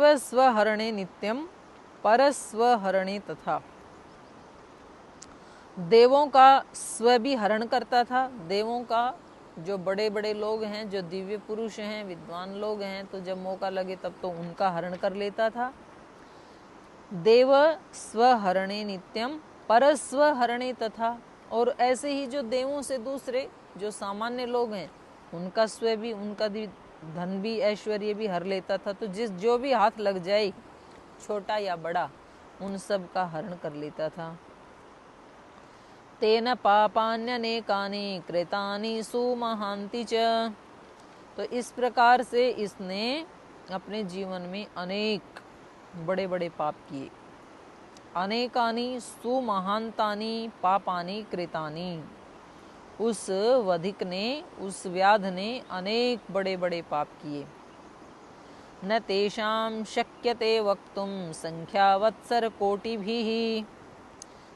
देवस्वहरणे नित्यम परस्वहरणे तथा। देवों का स्व भी हरण करता था। देवों का जो बड़े बड़े लोग हैं, जो दिव्य पुरुष हैं, विद्वान लोग हैं, तो जब मौका लगे तब तो उनका हरण कर लेता था। देव स्वहरणे नित्यम परस्वहरणे तथा। और ऐसे ही जो देवों से दूसरे जो सामान्य लोग हैं, उनका स्व भी, उनका धन भी, ऐश्वर्य भी हर लेता था। तो जो भी हाथ लग जाए, छोटा या बड़ा, उन सब का हरण कर लेता था। तेन पापान्यनेकानि कृतानि सुमहान्ति च। तो इस प्रकार से इसने अपने जीवन में अनेक बड़े बड़े पाप किए। अनेकानि सुमहान्तानि पापानि कृतानि। उस वधिक ने, उस व्याध ने अनेक बड़े बड़े पाप किए। न तेषां शक्यते वक्तुं संख्या वत्सर कोटिभिः।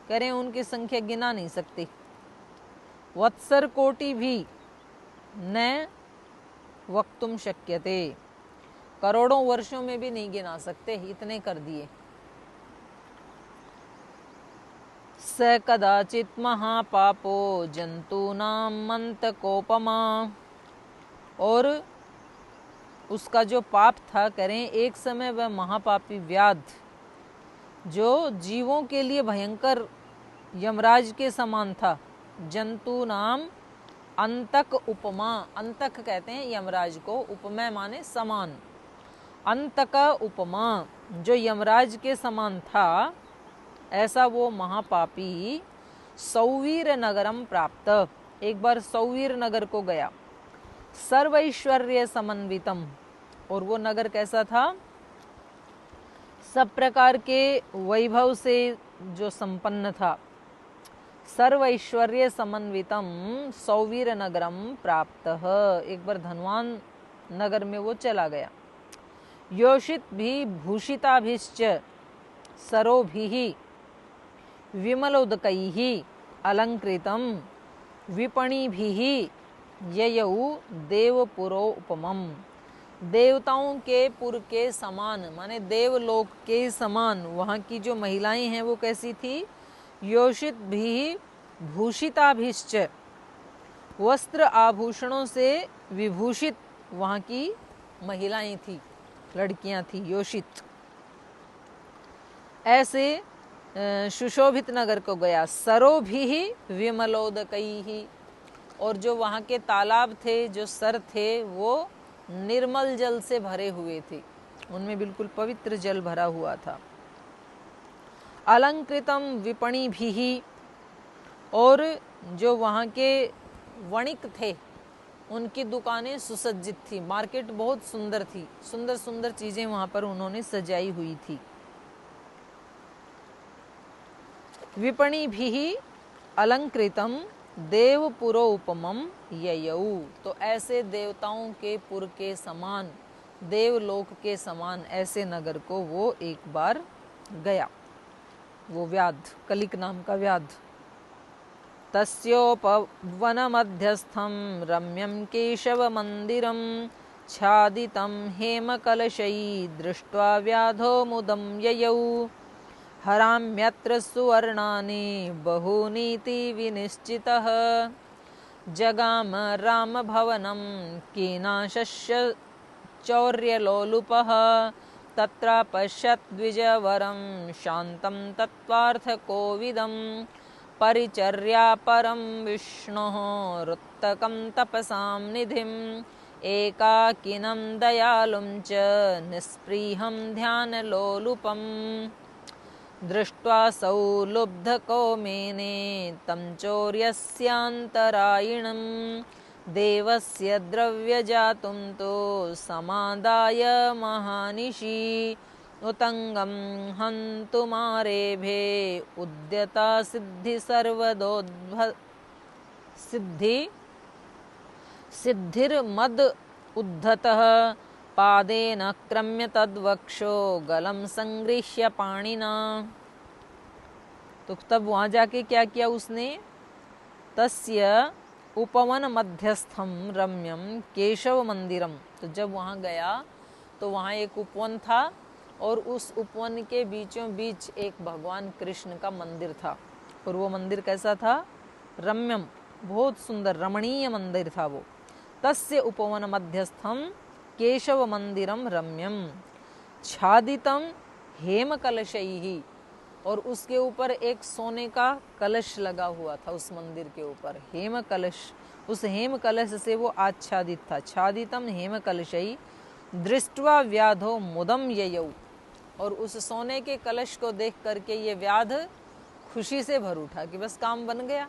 कह रहे हैं उनकी संख्या गिना नहीं सकती। वत्सर कोटि भी न वक्तुम शक्यते, करोड़ों वर्षों में भी नहीं गिना सकते, इतने कर दिए। स कदाचित महापापो जंतूनां मंतकोपमा। और उसका जो पाप था, करें एक समय वह महापापी व्याध, जो जीवों के लिए भयंकर यमराज के समान था। जंतु नाम अंतक उपमा। अंतक कहते हैं यमराज को, उपमा माने समान। अंतक उपमा, जो यमराज के समान था, ऐसा वो महापापी सौवीर नगरम प्राप्त। एक बार सौवीर नगर को गया। सर्वैश्वर्य समन्वितम। और वो नगर कैसा था? सब प्रकार के वैभव से जो संपन्न था। सर्वैश्वर्य समन्वितम सौवीर नगरम प्राप्त। एक बार धनवान नगर में वो चला गया। योषित भी भूषिताभिश्च सरोभिः विमलोदकैः अलंकृतम विपणिभिः ययौ देवपुरो उपमम। देवताओं के पुर के समान, माने देवलोक के समान वहाँ की जो महिलाएं हैं वो कैसी थी? योषित भी भूषिताभिश्च, वस्त्र आभूषणों से विभूषित वहाँ की महिलाएं थी, लड़कियां थी, योषित। ऐसे सुशोभित नगर को गया। सरोभिः विमलोदकैः। और जो वहाँ के तालाब थे, जो सर थे, वो निर्मल जल से भरे हुए थे, उनमें बिल्कुल पवित्र जल भरा हुआ था। अलंकृतम विपणिभिः। और जो वहाँ के वणिक थे, उनकी दुकानें सुसज्जित थी, मार्केट बहुत सुंदर थी, सुंदर सुंदर चीजें वहाँ पर उन्होंने सजाई हुई थी। विपणिभिः अलंकृतम देवपुरो उपमम ययौ। तो ऐसे देवताओं के पुर के समान, देवलोक के समान ऐसे नगर को वो एक बार गया, वो व्याध, कलिक नाम का व्याध। तस्योपवन मध्यस्थम रम्यम केशव मंदिरम छादितम हेम कलशई दृष्ट्वा व्याधो मुदम ययौ। हराम्यत्र सुवर्णानि बहूनीति विनिश्चितः जगाम राम भवनं कीनाशस्य चौर्यलोलुपः तत्र पश्यत् द्विजवरं शान्तं तत्त्वार्थकोविदं परिचर्यापरं विष्णोः रुत्तकं तपसां निधिम् एकाकिनं दयालुं च निःस्पृहं ध्यानलोलुपम् दृष्ट्वा सौलुब्धकौमेने तं चौर्यस्यान्तरायिणं देवस्य द्रव्यजातुं तो समादाय महानिशि उतंगं हन्तुमारेभे उद्यता सिद्धि सिद्धिर्मद उद्धतः पादेन क्रम्य तद्वक्षो गलं संगृह्य पाणिना। तो तब वहां जाके क्या किया उसने? तस्य उपवन मध्यस्थम रम्यम केशव मंदिरम। तो जब वहां गया तो वहां एक उपवन था और उस उपवन के बीचों बीच एक भगवान कृष्ण का मंदिर था। और वो मंदिर कैसा था? रम्यम, बहुत सुंदर रमणीय मंदिर था वो। तस्य उपवन मध्यस्थम केशव मंदिरम रम्यम छादितम हेम कलशैहि, और उसके ऊपर एक सोने का कलश लगा हुआ था उस मंदिर के ऊपर, हेम कलश। उस हेम कलश से वो आच्छादित था। छादितम हेम कलशैहि दृष्ट्वा व्याधो मुदम ययौ, और उस सोने के कलश को देख करके ये व्याध खुशी से भर उठा कि बस काम बन गया,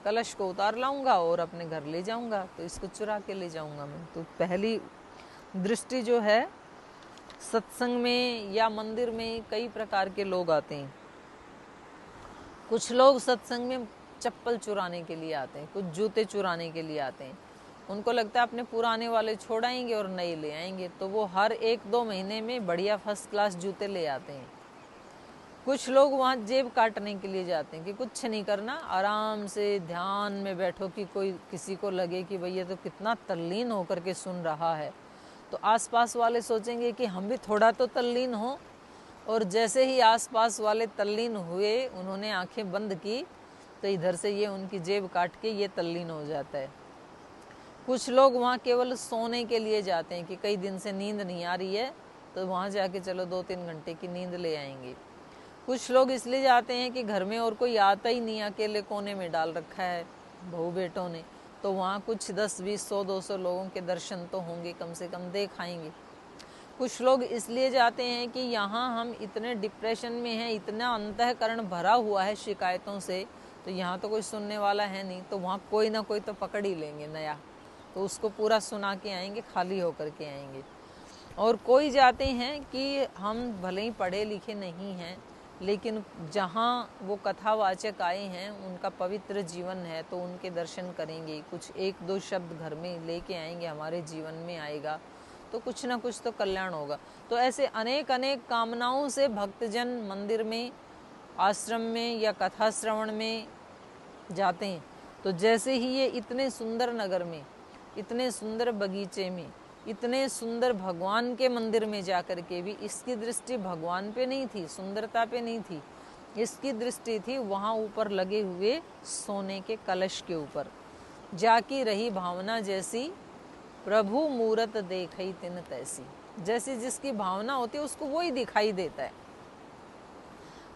कलश को उतार लाऊंगा और अपने घर ले जाऊंगा, तो इसको चुरा के ले जाऊंगा मैं। तो पहली दृष्टि जो है, सत्संग में या मंदिर में कई प्रकार के लोग आते हैं। कुछ लोग सत्संग में चप्पल चुराने के लिए आते हैं, कुछ जूते चुराने के लिए आते हैं। उनको लगता है अपने पुराने वाले छोड़ाएंगे और नए ले आएंगे, तो वो हर 1-2 महीने में बढ़िया फर्स्ट क्लास जूते ले आते हैं। कुछ लोग वहाँ जेब काटने के लिए जाते हैं कि कुछ नहीं करना, आराम से ध्यान में बैठो कि कोई किसी को लगे कि भैया तो कितना तल्लीन होकर के सुन रहा है, तो आसपास वाले सोचेंगे कि हम भी थोड़ा तो तल्लीन हो। और जैसे ही आसपास वाले तल्लीन हुए, उन्होंने आंखें बंद की, तो इधर से ये उनकी जेब काट के ये तल्लीन हो जाता है। कुछ लोग वहाँ केवल सोने के लिए जाते हैं कि कई दिन से नींद नहीं आ रही है, तो वहाँ जाके चलो 2-3 घंटे की नींद ले आएंगे। कुछ लोग इसलिए जाते हैं कि घर में और कोई आता ही नहीं, अकेले कोने में डाल रखा है बहू बेटों ने, तो वहाँ कुछ 10-20, 100-200 लोगों के दर्शन तो होंगे, कम से कम देख आएंगे। कुछ लोग इसलिए जाते हैं कि यहाँ हम इतने डिप्रेशन में हैं, इतना अंतःकरण भरा हुआ है शिकायतों से, तो यहाँ तो कोई सुनने वाला है नहीं, तो वहाँ कोई ना कोई तो पकड़ ही लेंगे नया, तो उसको पूरा सुना के आएंगे, खाली होकर के आएंगे। और कोई जाते हैं कि हम भले ही पढ़े लिखे नहीं हैं, लेकिन जहाँ वो कथावाचक आए हैं उनका पवित्र जीवन है, तो उनके दर्शन करेंगे, कुछ 1-2 शब्द घर में लेके आएंगे, हमारे जीवन में आएगा, तो कुछ ना कुछ तो कल्याण होगा। तो ऐसे अनेक अनेक कामनाओं से भक्तजन मंदिर में, आश्रम में या कथा श्रवण में जाते हैं। तो जैसे ही ये इतने सुंदर नगर में, इतने सुंदर बगीचे में, इतने सुंदर भगवान के मंदिर में जाकर के भी इसकी दृष्टि भगवान पे नहीं थी, सुंदरता पे नहीं थी, इसकी दृष्टि थी वहाँ ऊपर लगे हुए सोने के कलश के ऊपर। जाकी रही भावना जैसी प्रभु मूरत देखई तिन तैसी, जैसी जिसकी भावना होती है उसको वही दिखाई देता है।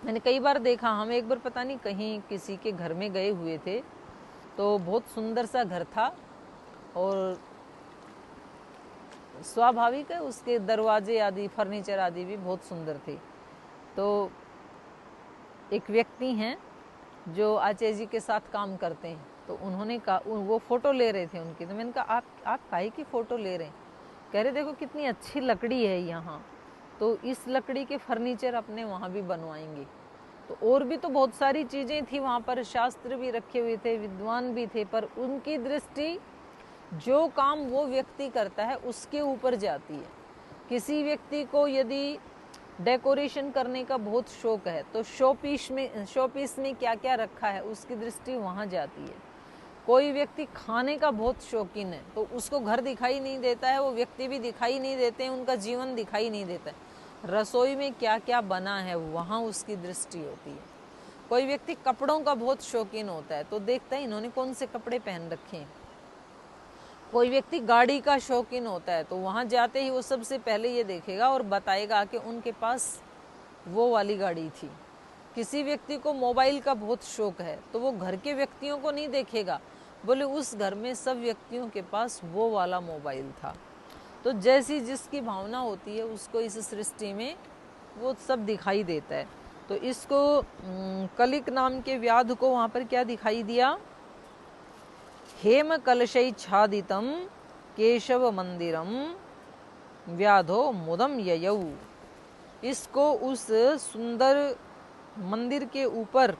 मैंने कई बार देखा, हम एक बार पता नहीं कहीं किसी के घर में गए हुए थे, तो बहुत सुंदर सा घर था और स्वाभाविक है उसके दरवाजे आदि, फर्नीचर आदि भी बहुत सुंदर थे। तो एक व्यक्ति हैं जो आचार्य जी के साथ काम करते हैं, तो उन्होंने कहा, वो फ़ोटो ले रहे थे उनकी, तो मैंने कहा आप काहे की फ़ोटो ले रहे हैं? कह रहे देखो कितनी अच्छी लकड़ी है यहाँ, तो इस लकड़ी के फर्नीचर अपने वहाँ भी बनवाएंगे। तो और भी तो बहुत सारी चीज़ें थी वहाँ पर, शास्त्र भी रखे हुए थे, विद्वान भी थे, पर उनकी दृष्टि जो काम वो व्यक्ति करता है उसके ऊपर जाती है। किसी व्यक्ति को यदि डेकोरेशन करने का बहुत शौक है, तो शोपीस में क्या क्या रखा है उसकी दृष्टि वहाँ जाती है। कोई व्यक्ति खाने का बहुत शौकीन है, तो उसको घर दिखाई नहीं देता है, वो व्यक्ति भी दिखाई नहीं देते हैं, उनका जीवन दिखाई नहीं देता है। रसोई में क्या क्या बना है वहाँ उसकी दृष्टि होती है। कोई व्यक्ति कपड़ों का बहुत शौकीन होता है, तो देखता है इन्होंने कौन से कपड़े पहन रखे हैं। कोई व्यक्ति गाड़ी का शौकीन होता है, तो वहाँ जाते ही वो सबसे पहले ये देखेगा और बताएगा कि उनके पास वो वाली गाड़ी थी। किसी व्यक्ति को मोबाइल का बहुत शौक है, तो वो घर के व्यक्तियों को नहीं देखेगा, बोले उस घर में सब व्यक्तियों के पास वो वाला मोबाइल था। तो जैसी जिसकी भावना होती है उसको इस सृष्टि में वो सब दिखाई देता है। तो इसको कलिक नाम के व्याध को वहाँ पर क्या दिखाई दिया? हेम कलशैच्छादितं केशव मंदिरम व्याधो मुदम ययौ। इसको उस सुंदर मंदिर के ऊपर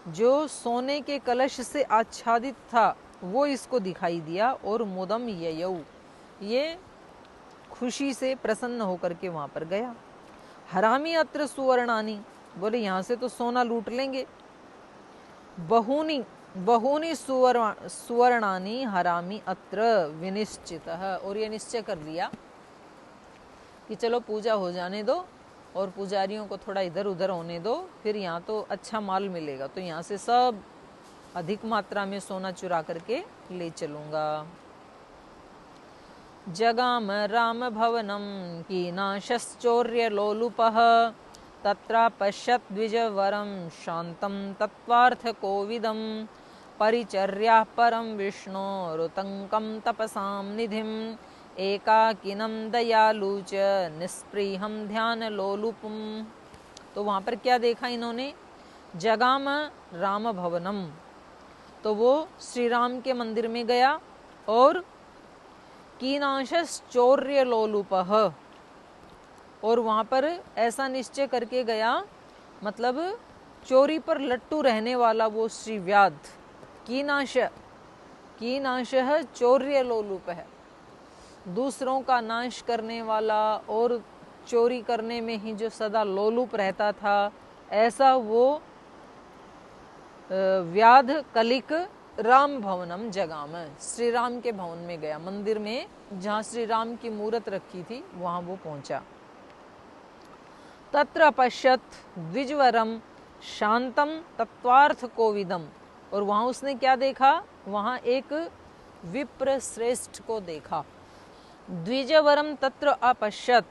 जो सोने के कलश से आच्छादित था वो इसको दिखाई दिया, और मुदम ययौ, ये खुशी से प्रसन्न होकर के वहाँ पर गया। हरामी अत्र सुवर्णानी, बोले यहाँ से तो सोना लूट लेंगे। बहुनी सुवर्णानी हरामी अत्र विनिश्चितः, और ये निश्चय कर लिया कि चलो पूजा हो जाने दो और पुजारियों को थोड़ा इधर उधर होने दो, फिर यहाँ तो अच्छा माल मिलेगा, तो यहाँ से सब अधिक मात्रा में सोना चुरा करके ले चलूँगा। जगाम राम भवनम कीनाशश्चौर्य लोलुपः तत्र पश्यत् द्विजवरं शांतं तत्त्वार्थ कोविदं परिचर्याः परं विष्णोरुतंकं तपसां निधिम् एकाकिनं दयालु च निस्पृहं ध्यान लोलुपम। तो वहाँ पर क्या देखा इन्होंने? जगाम राम भवनम, तो वो श्री राम के मंदिर में गया और कीनाशस चौर्य लोलुपः, और वहाँ पर ऐसा निश्चय करके गया, मतलब चोरी पर लट्टू रहने वाला वो श्री व्याध। कीनाशः चौर्य लोलुप है, दूसरों का नाश करने वाला और चोरी करने में ही जो सदा लोलुप रहता था, ऐसा वो व्याध कलिक राम भवनम जगाम, श्री राम के भवन में गया, मंदिर में जहाँ श्री राम की मूर्त रखी थी वहाँ वो पहुँचा। तत्र पश्यत द्विजवरम शांतम तत्वार्थ कोविदम, और वहाँ उसने क्या देखा? वहाँ एक विप्र श्रेष्ठ को देखा। द्विजवरम तत्र अपश्यत,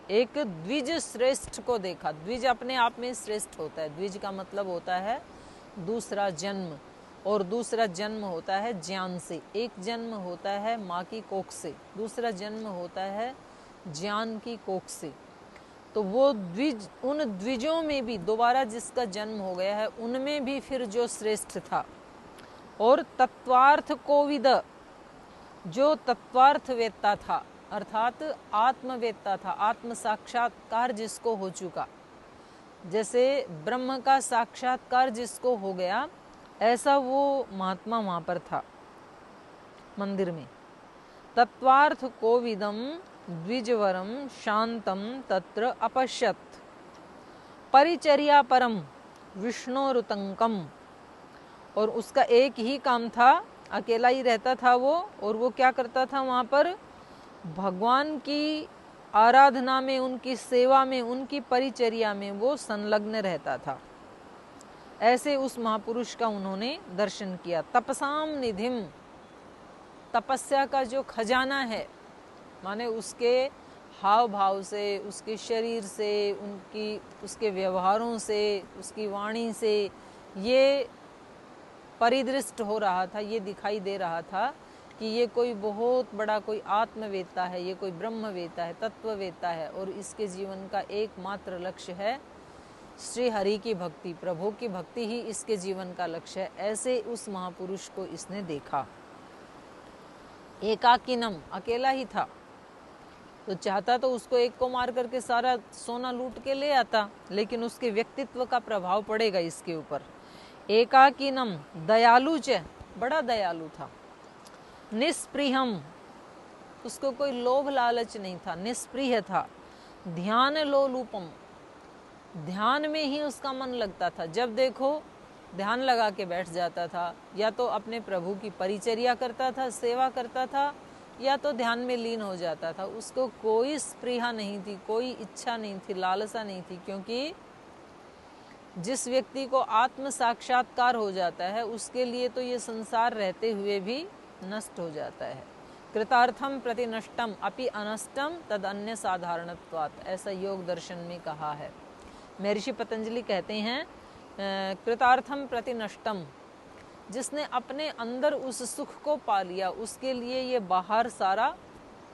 एक द्विज श्रेष्ठ को देखा। द्विज अपने आप में श्रेष्ठ होता है। द्विज का मतलब होता है दूसरा जन्म, और दूसरा जन्म होता है ज्ञान से। एक जन्म होता है माँ की कोख से, दूसरा जन्म होता है ज्ञान की कोख से। तो वो द्विज, उन द्विजों में भी दोबारा जिसका जन्म हो गया है उनमें भी फिर जो श्रेष्ठ था। और तत्वार्थ कोविद, जो तत्वार्थ वेत्ता था, अर्थात आत्मवेत्ता था, आत्म साक्षात्कार जिसको हो चुका, जैसे ब्रह्म का साक्षात्कार जिसको हो गया, ऐसा वो महात्मा वहाँ पर था मंदिर में। तत्वार्थ कोविदम द्विजवरम शांतम तत्र अपश्यत परिचर्या परम विष्णोरुतंकम, और उसका एक ही काम था, अकेला ही रहता था वो, और वो क्या करता था? वहाँ पर भगवान की आराधना में, उनकी सेवा में, उनकी परिचर्या में वो संलग्न रहता था। ऐसे उस महापुरुष का उन्होंने दर्शन किया। तपसाम निधिम, तपस्या का जो खजाना है, माने उसके हाव भाव से, उसके शरीर से, उसके व्यवहारों से, उसकी वाणी से ये परिदृष्ट हो रहा था, ये दिखाई दे रहा था कि ये कोई बहुत बड़ा कोई आत्मवेत्ता है, ये कोई ब्रह्मवेत्ता है, तत्ववेत्ता है, और इसके जीवन का एकमात्र लक्ष्य है श्री हरि की भक्ति, प्रभु की भक्ति ही इसके जीवन का लक्ष्य है। ऐसे उस महापुरुष को इसने देखा। एकाकिनम, अकेला ही था, तो चाहता तो उसको एक को मार करके सारा सोना लूट के ले आता, लेकिन उसके व्यक्तित्व का प्रभाव पड़ेगा इसके ऊपर। एकाकिनम दयालु च, बड़ा दयालु था। निस्पृहम, उसको कोई लोभ लालच नहीं था, निष्प्रिय था। ध्यान लोलुपम, ध्यान में ही उसका मन लगता था, जब देखो ध्यान लगा के बैठ जाता था, या तो अपने प्रभु की परिचर्या करता था, सेवा करता था, या तो ध्यान में लीन हो जाता था। उसको कोई स्पृहा नहीं थी, कोई इच्छा नहीं थी, लालसा नहीं थी, क्योंकि जिस व्यक्ति को आत्म साक्षात्कार हो जाता है उसके लिए तो ये संसार रहते हुए भी नष्ट हो जाता है। कृतार्थम प्रति नष्टम अपि अनष्टम तद अन्य साधारणत्वात्, ऐसा योग दर्शन में कहा है। महर्षि पतंजलि कहते हैं कृतार्थम प्रति नष्टम, जिसने अपने अंदर उस सुख को पा लिया उसके लिए ये बाहर सारा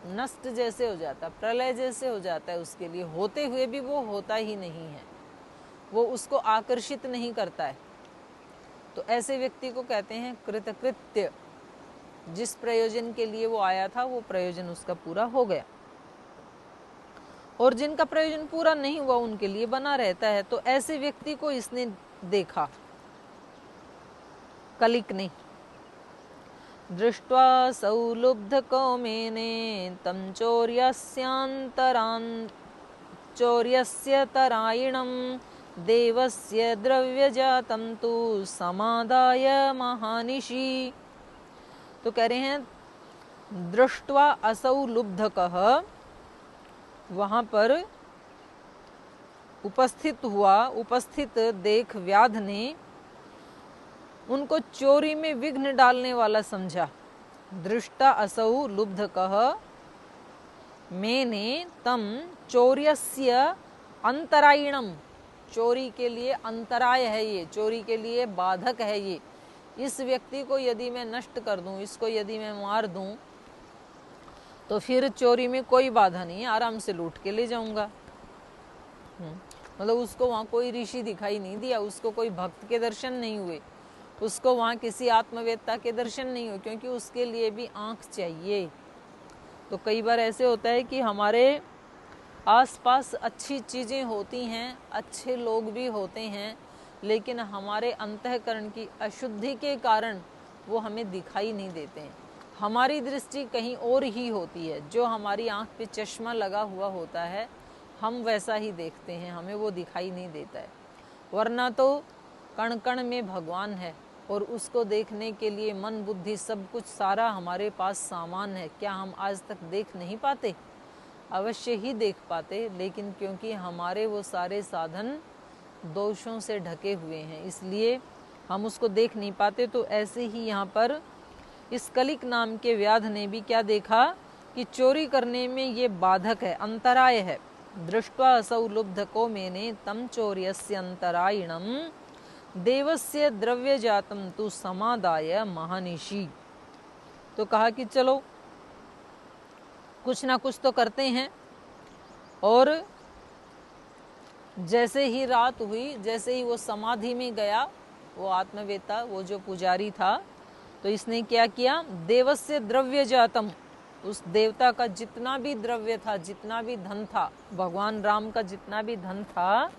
नष्ट जैसे हो जाता, प्रलय जैसे हो जाता है। उसके लिए होते हुए भी वो होता ही नहीं है, वो उसको आकर्षित नहीं करता है। तो ऐसे व्यक्ति को कहते हैं कृतकृत्य। जिस प्रयोजन के लिए वो आया था वो प्रयोजन उसका पूरा हो गया, और जिनका प्रयोजन पूरा नहीं हुआ उनके लिए बना रहता है। तो ऐसे व्यक्ति को इसने देखा, कलिक ने। दृष्ट्वा सौलुब्ध कौमेने तम चौर्यस्य तरायिणं देवस्य द्रव्यजातं तु समादाय महानिशि। तो कह रहे हैं दृष्ट्वा असौ लुब्धकः, वहां पर उपस्थित देख व्याध ने उनको चोरी में विघ्न डालने वाला समझा। दृष्टा असौ लुब्धकः मैंने तम चौर्यस्य अंतरायणम, चोरी के लिए अंतराय है ये, चोरी के लिए बाधक है ये, इस व्यक्ति को यदि मैं नष्ट कर दूं, इसको यदि मैं मार दूं तो फिर चोरी में कोई बाधा नहीं है, आराम से लूट के ले जाऊंगा। मतलब उसको वहां कोई ऋषि दिखाई नहीं दिया, उसको कोई भक्त के दर्शन नहीं हुए, उसको वहां किसी आत्मवेत्ता के दर्शन नहीं हुए, क्योंकि उसके लिए भी आंख चाहिए। तो कई बार ऐसे होता है कि हमारे आसपास अच्छी चीजें होती हैं, अच्छे लोग भी होते हैं, लेकिन हमारे अंतःकरण की अशुद्धि के कारण वो हमें दिखाई नहीं देते हैं। हमारी दृष्टि कहीं और ही होती है, जो हमारी आंख पे चश्मा लगा हुआ होता है हम वैसा ही देखते हैं, हमें वो दिखाई नहीं देता है। वरना तो कण कण में भगवान है और उसको देखने के लिए मन बुद्धि सब कुछ सारा हमारे पास सामान है। क्या हम आज तक देख नहीं पाते? अवश्य ही देख पाते, लेकिन क्योंकि हमारे वो सारे साधन दोषों से ढके हुए हैं इसलिए हम उसको देख नहीं पाते। तो ऐसे ही यहाँ पर इस कलिक नाम के व्याध ने भी क्या देखा कि चोरी करने में ये बाधक है, अंतराय है। दृष्ट्वा असौ लुब्धको मैंने तम चौर्यस्य अंतरायणम देवस्य द्रव्य जातम तु समादाय महानिशी। तो कहा कि चलो कुछ ना कुछ तो करते हैं। और जैसे ही रात हुई, जैसे ही वो समाधि में गया, वो आत्मवेत्ता, वो जो पुजारी था, तो इसने क्या किया, देवस्य द्रव्य जातम, उस देवता का जितना भी द्रव्य था, जितना भी धन था, भगवान राम का जितना भी धन था,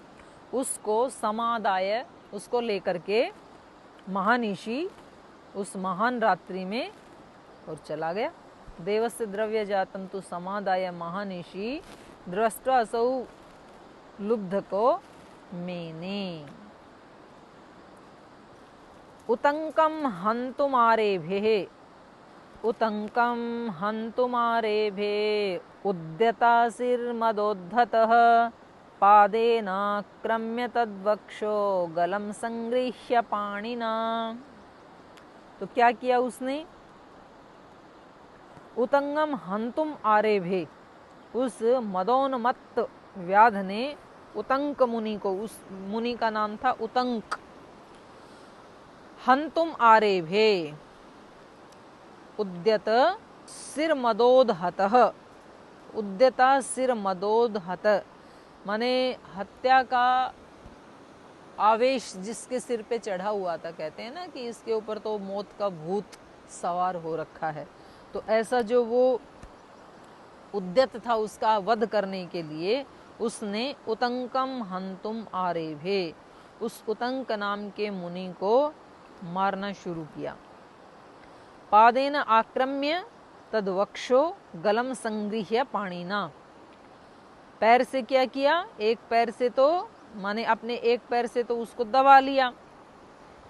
उसको समादाय, उसको लेकर के महानिशी उस महान रात्रि में और चला गया। देवस्य द्रव्य जातम तु समादाय महानिशी दृष्ट्वा असौ लुब्धको मेने उतंकम हन्तुमारेभिः उतंकम हन्तुमारेभे उद्यतासिर्मदोद्धतः पादेनाक्रम्य तद्वक्षो गलं संगृह्य पाणिना। तो क्या किया उसने, उतंगम हंतुम आरेभे, उस मदोन्मत्त व्याध ने उतंक मुनि को, उस मुनि का नाम था उतंक, हंतुम आरेभे उद्यत सिर मदोदहतः, उद्यता सिर मदोदहत माने हत्या का आवेश जिसके सिर पे चढ़ा हुआ था, कहते हैं ना कि इसके ऊपर तो मौत का भूत सवार हो रखा है। तो ऐसा जो वो उद्यत था उसका वध करने के लिए, उसने उतंकम हंतुम आरेभे, उस उतंक नाम के मुनि को मारना शुरू किया। पादेन आक्रम्य तद्वक्षो गलम संगृह्य पाणिना, पैर से क्या किया, एक पैर से तो माने अपने एक पैर से तो उसको दबा लिया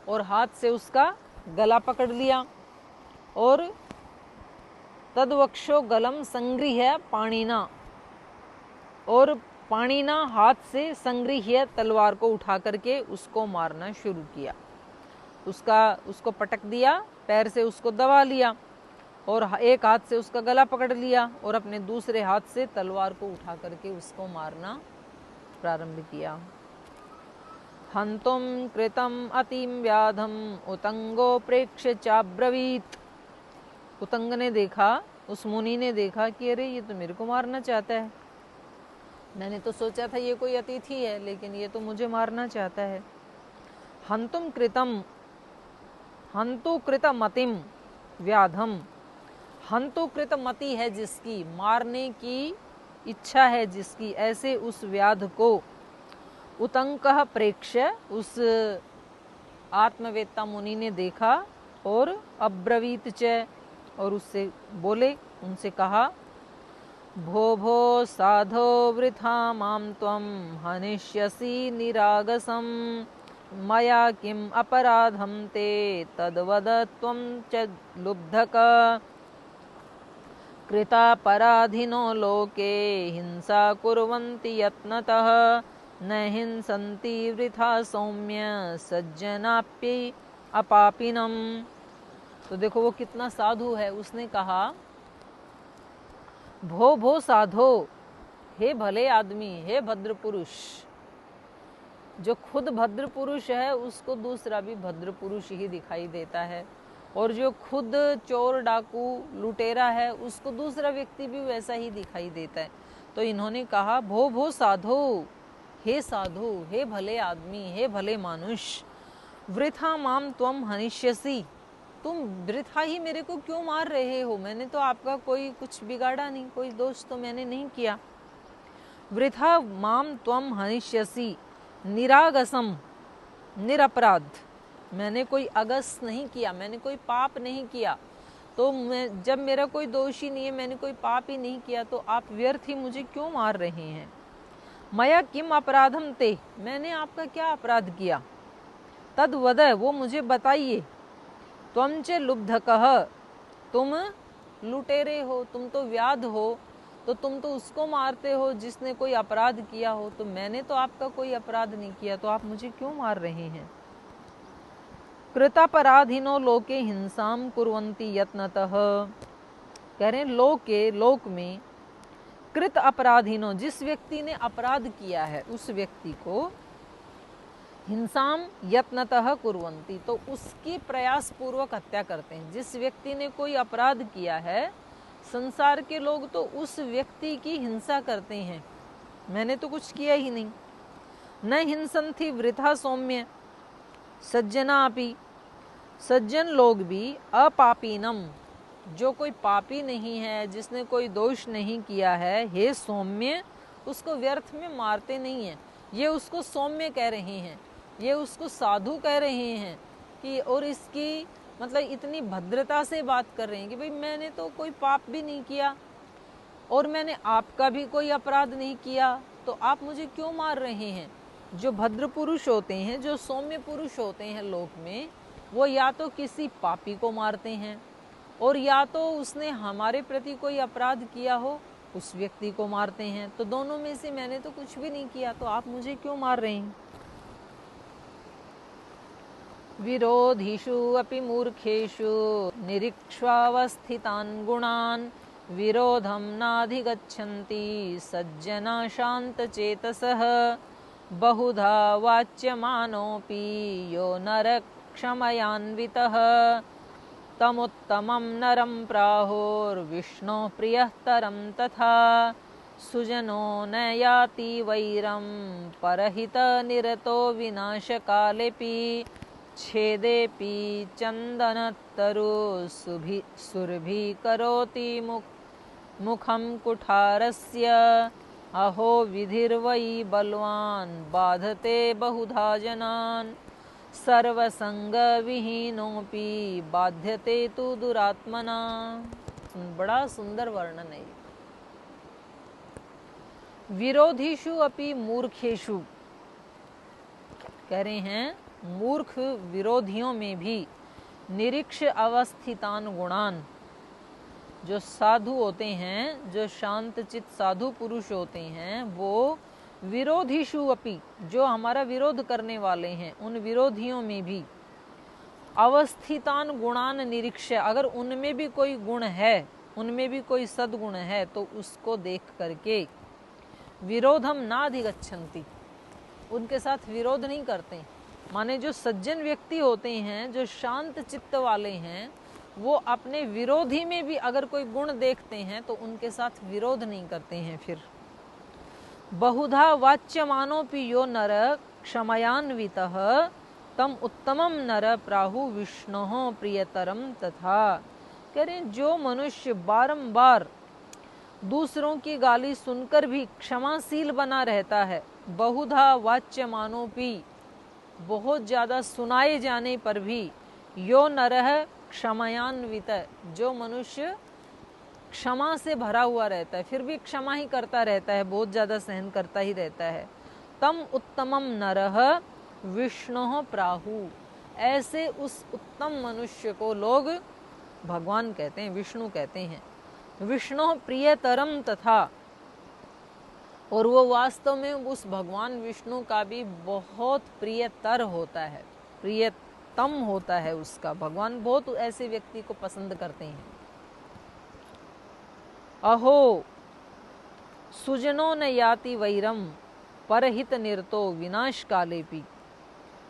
और हाथ से उसका गला पकड़ लिया, और तद्वक्षो गलम संगृह्य पाणिना, और पाणिना हाथ से संगृह्य तलवार को उठा करके उसको मारना शुरू किया। उसको पटक दिया, पैर से उसको दबा लिया और एक हाथ से उसका गला पकड़ लिया और अपने दूसरे हाथ से तलवार को उठा करके उसको मारना प्रारंभ किया। हंतुम कृतम अतिम व्याधम उतंगो प्रेक्ष्य चाब्रवीत, उतंग ने देखा, उस मुनि ने देखा कि अरे ये तो मेरे को मारना चाहता है, मैंने तो सोचा था ये कोई अतिथि है, लेकिन ये तो मुझे मारना चाहता है। हंतुम कृतम, हंतु कृतम अतिम व्याधम, हंतु कृत मति है जिसकी, मारने की इच्छा है जिसकी, ऐसे उस व्याध को उतंकः प्रेक्ष्य, उस आत्मवेत्ता मुनि ने देखा और अब्रवीत च, और उससे बोले, उनसे कहा, भो भो साधो वृथा माम त्वं हनिष्यसि निरागसम मया किम अपराधम ते तद्वद त्वं च लुब्धक। कृतापराधिनो लोके हिंसा कुर्वन्ति यत्नतः न हिंसन्ति वृथा सौम्य सज्जनाप्य अपापिनम। तो देखो वो कितना साधु है। उसने कहा भो साधो, हे भले आदमी, हे भद्र पुरुष। जो खुद भद्र पुरुष है उसको दूसरा भी भद्र पुरुष ही दिखाई देता है, और जो खुद चोर डाकू लुटेरा है उसको दूसरा व्यक्ति भी वैसा ही दिखाई देता है। तो इन्होंने कहा भो साधो, हे साधु, हे भले आदमी, हे भले मानुष, वृथा माम त्वम हनिष्यसि, तुम वृथा ही मेरे को क्यों मार रहे हो? मैंने तो आपका कोई कुछ बिगाड़ा नहीं, कोई दोष तो मैंने नहीं किया। वृथा माम त्वम हनिष्यसि निरागसम, निरपराध, मैंने कोई अगस नहीं किया, मैंने कोई पाप नहीं किया। तो मैं, जब मेरा कोई दोष ही नहीं है, मैंने कोई पाप ही नहीं किया, तो आप व्यर्थ ही मुझे क्यों मार रहे हैं? मया किम अपराधम ते, मैंने आपका क्या अपराध किया? तद वद, वो मुझे बताइए। त्वम च लुब्धकः, तुम लुटेरे हो, तुम तो व्याध हो, तो तुम तो उसको मारते हो जिसने कोई अपराध किया हो। तो मैंने तो आपका कोई अपराध नहीं किया, तो आप मुझे क्यों मार रहे हैं? कृतापराधिनो लोके हिंसाम कुर्वन्ति यत्नतः, कह रहे लोके, लोक में, कृत अपराधिनो, जिस व्यक्ति ने अपराध किया है उस व्यक्ति को, हिंसाम यत्नतः कुर्वन्ति, तो उसकी प्रयास पूर्वक हत्या करते हैं। जिस व्यक्ति ने कोई अपराध किया है, संसार के लोग तो उस व्यक्ति की हिंसा करते हैं, मैंने तो कुछ किया ही नहीं। न हिंसन्ति वृथा सौम्य सज्जनापि, सज्जन लोग भी अपापीनम, जो कोई पापी नहीं है, जिसने कोई दोष नहीं किया है, हे सौम्य, उसको व्यर्थ में मारते नहीं है। ये उसको सौम्य कह रहे हैं, ये उसको साधु कह रहे हैं कि, और इसकी मतलब इतनी भद्रता से बात कर रहे हैं कि भाई मैंने तो कोई पाप भी नहीं किया और मैंने आपका भी कोई अपराध नहीं किया, तो आप मुझे क्यों मार रहे हैं? जो भद्र पुरुष होते हैं, जो सौम्य पुरुष होते हैं लोक में, वो या तो किसी पापी को मारते हैं, और या तो उसने हमारे प्रति कोई अपराध किया हो उस व्यक्ति को मारते हैं। तो दोनों में से मैंने तो कुछ भी नहीं किया, तो आप मुझे क्यों मार रहे हैं? विरोधिषु अपि मूर्खेषु निरीक्ष्वावस्थितान् गुणान् विरोधं नाधिगच्छन्ति सज्जना शान्तचेतसः बहुधा वाच्यमानोऽपि यो नरक्षमयान्वितः तमुत्तमं नरं प्राहुर्विष्णोः प्रियतरं तथा सुजनो न याति वैरं परहितनिरतो विनाशकालेऽपि छेदेऽपि चन्दनतरु सुरभि करोति मुखं कुठारस्य अहो विधिर्वै बलवान् बाधते बहुधा जनान् सर्वसंगविहीनोऽपि बाध्यते तु दुरात्मना। बड़ा सुंदर वर्णन है। विरोधीषु अपि मूर्खेषु, कह रहे हैं मूर्ख विरोधियों में भी, निरीक्ष अवस्थितान गुणान, जो साधु होते हैं, जो शांत चित्त साधु पुरुष होते हैं, वो विरोधीषु अपि, जो हमारा विरोध करने वाले हैं, उन विरोधियों में भी, अवस्थितान गुणान निरीक्ष, अगर उनमें भी कोई गुण है, उनमें भी कोई सद्गुण है, तो उसको देख करके विरोधम नाधिगच्छन्ति, उनके साथ विरोध नहीं करते। माने जो सज्जन व्यक्ति होते हैं, जो शांत चित्त वाले हैं, वो अपने विरोधी में भी अगर कोई गुण देखते हैं तो उनके साथ विरोध नहीं करते हैं। फिर बहुधा वाच्यमानोऽपि यो नर क्षमयान्वितः तम उत्तमम नर प्राहु विष्णोः प्रियतरम तथा, कह रहे जो मनुष्य बारंबार दूसरों की गाली सुनकर भी क्षमाशील बना रहता है, बहुधा वाच्यमानोऽपि, बहुत ज्यादा सुनाए जाने पर भी, यो नरः क्षमयान्वित, जो मनुष्य क्षमा से भरा हुआ रहता है, फिर भी क्षमा ही करता रहता है, बहुत ज्यादा सहन करता ही रहता है, तम उत्तमम नरः विष्णोः प्राहु, ऐसे उस उत्तम मनुष्य को लोग भगवान कहते हैं, विष्णु कहते हैं। विष्णु प्रियतरम तथा, और वो वास्तव में उस भगवान विष्णु का भी बहुत प्रियतर होता है, प्रियतम होता है उसका। भगवान बहुत ऐसे व्यक्ति को पसंद करते हैं। अहो सुजनो न याति वैरम परहित निरतो विनाश कालेपि।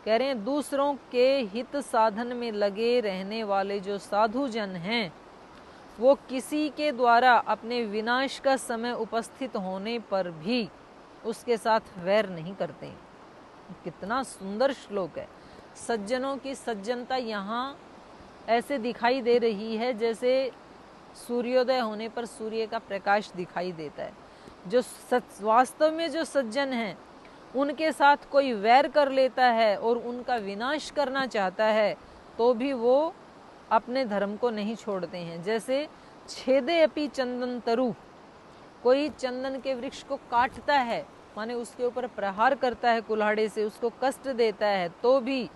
कह रहे हैं दूसरों के हित साधन में लगे रहने वाले जो साधु जन हैं, वो किसी के द्वारा अपने विनाश का समय उपस्थित होने पर भी उसके साथ वैर नहीं करते। कितना सुंदर श्लोक है। सज्जनों की सज्जनता यहाँ ऐसे दिखाई दे रही है जैसे सूर्योदय होने पर सूर्य का प्रकाश दिखाई देता है। जो वास्तव में जो सज्जन हैं उनके साथ कोई वैर कर लेता है और उनका विनाश करना चाहता है तो भी वो अपने धर्म को नहीं छोड़ते हैं। जैसे छेदे अपि चंदन तरु, कोई चंदन के वृक्ष को काटता है, माने उसके ऊपर प्रहार करता है कुल्हाड़े से, उसको कष्ट देता है, तो भी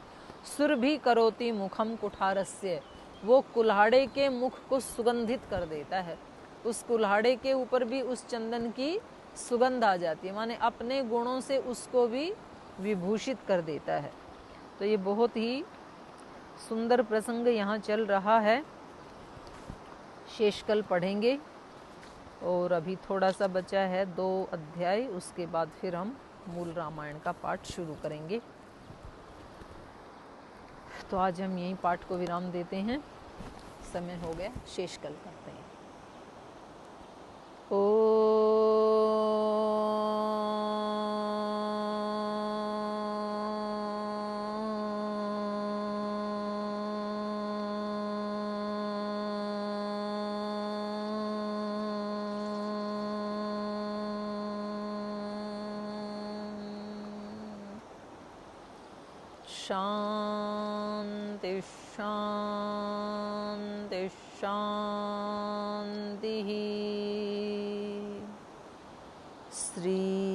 सुरभि करोति मुखम कुठारस्य, वो कुल्हाड़े के मुख को सुगंधित कर देता है। उस कुल्हाड़े के ऊपर भी उस चंदन की सुगंध आ जाती है, माने अपने गुणों से उसको भी विभूषित कर देता है। तो ये बहुत ही सुंदर प्रसंग यहाँ चल रहा है। शेष कल पढ़ेंगे, और अभी थोड़ा सा बचा है 2 अध्याय, उसके बाद फिर हम मूल रामायण का पाठ शुरू करेंगे। तो आज हम यहीं पाठ को विराम देते हैं, समय हो गया, शेष कल करते हैं। शांति शांति शांति। श्री